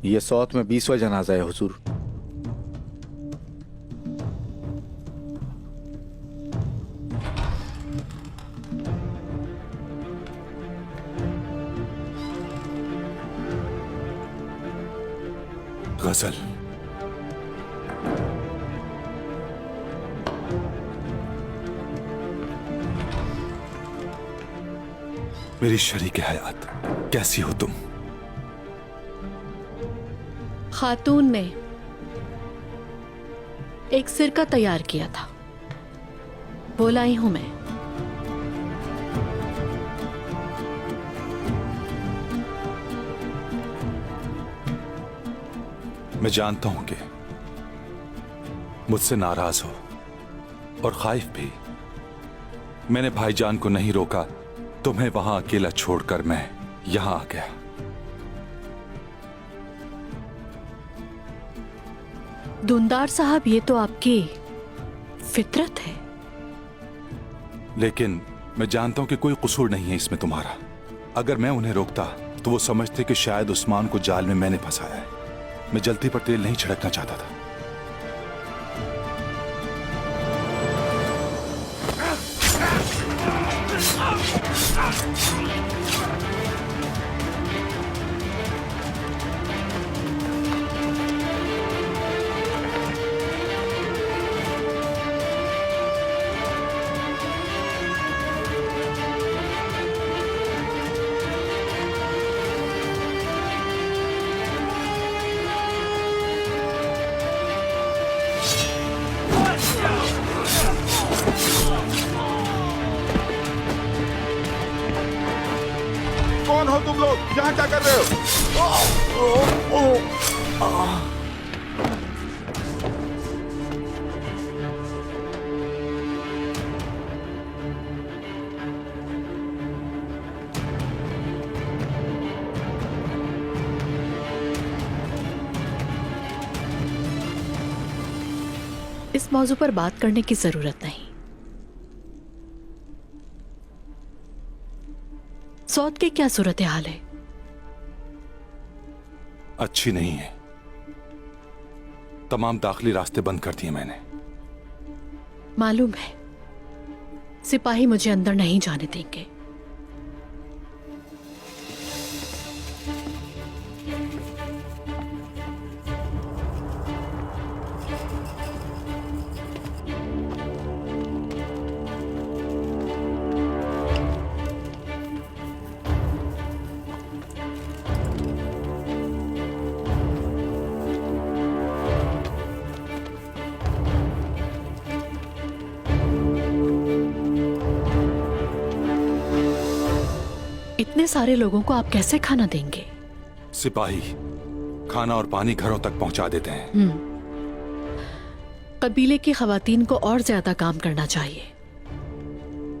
ये सौत में 20वां जनाजा है हुजूर। गजल मेरी शरीके हयात, कैसी हो तुम? खातून ने एक सिरका तैयार किया था, वो लाई हूं मैं। मैं जानता हूं कि मुझसे नाराज हो और खाइफ भी। मैंने भाईजान को नहीं रोका, तुम्हें वहां अकेला छोड़कर मैं यहां आ गया। दुंदार साहब, ये तो आपकी फितरत है। लेकिन मैं जानता हूं कि कोई कसूर नहीं है इसमें तुम्हारा। अगर मैं उन्हें रोकता तो वो समझते कि शायद उस्मान को जाल में मैंने फंसाया है। मैं जल्दी पर तेल नहीं छिड़कना चाहता था। कौन हो तुम लोग? यहाँ क्या कर रहे हो? इस मौजू पर बात करने की जरूरत नहीं। सौत की क्या सूरत हाल है? अच्छी नहीं है। तमाम दाखिली रास्ते बंद कर दिए मैंने। मालूम है, सिपाही मुझे अंदर नहीं जाने देंगे। इतने सारे लोगों को आप कैसे खाना देंगे? सिपाही खाना और पानी घरों तक पहुंचा देते हैं। कबीले की खवातीन को और ज्यादा काम करना चाहिए।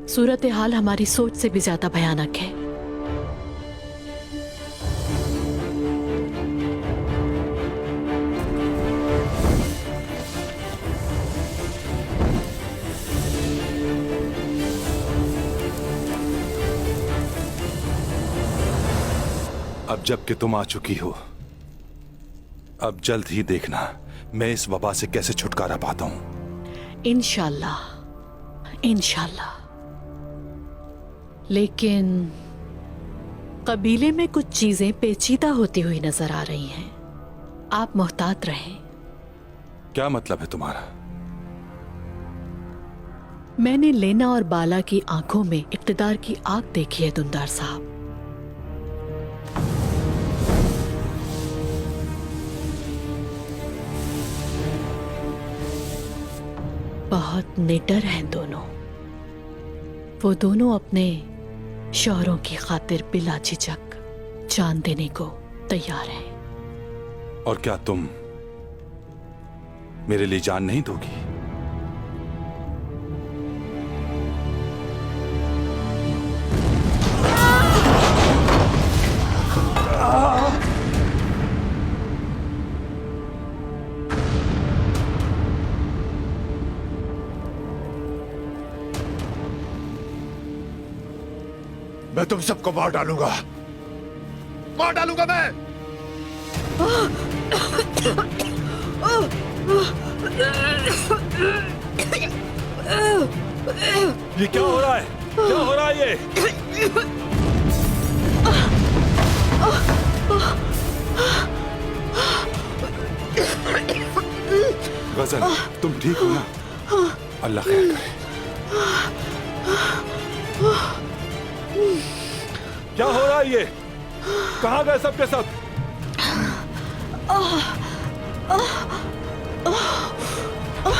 सूरत हाल हमारी सोच से भी ज्यादा भयानक है। अब जबकि तुम आ चुकी हो, अब जल्द ही देखना मैं इस वबा से कैसे छुटकारा पाता हूं। इंशाल्लाह, इंशाल्लाह। लेकिन कबीले में कुछ चीजें पेचीदा होती हुई नजर आ रही हैं। आप मोहतात रहें। क्या मतलब है तुम्हारा? मैंने लेना और बाला की आंखों में इक्तदार की आग देखी है दुंदार साहब। बहुत निडर हैं दोनों। वो दोनों अपने शौहरों की खातिर बिला झिझक जान देने को तैयार हैं। और क्या तुम मेरे लिए जान नहीं दोगी? मैं तुम सबको मार डालूंगा मैं। ये क्या हो रहा है? क्या हो रहा है ये? गजल, तुम ठीक हो ना? अल्लाह खैर करे। क्या हो रहा है ये? कहाँ गए सब के सब?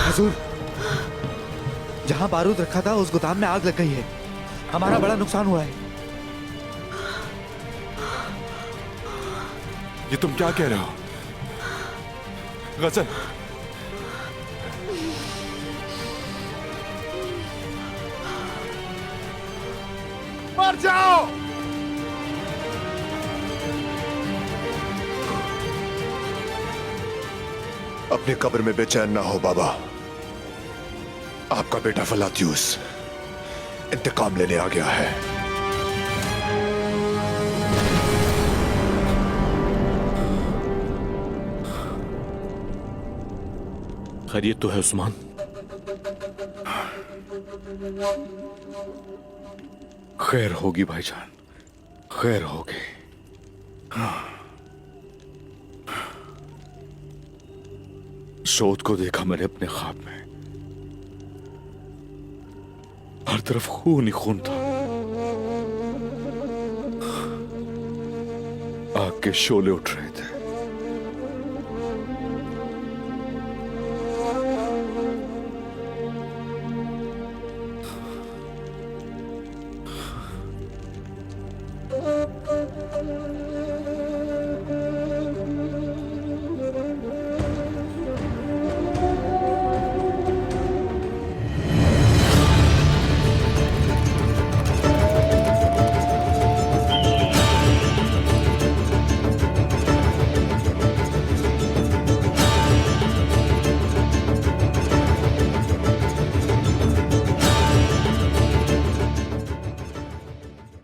हुजूर, जहाँ बारूद रखा था उस गोदाम में आग लग गई है। हमारा बड़ा नुकसान हुआ है। ये तुम क्या कह रहे हो? गजल, मर जाओ। अपनी कब्र में बेचैन ना हो बाबा। आपका बेटा फलात्यूस इंतकाम लेने आ गया है। खैरियत तो है उस्मान? खैर होगी भाईजान, खैर होगी। सोत को देखा मैंने अपने ख्वाब में। हर तरफ खून ही खून था। आग के शोले उठ रहे थे।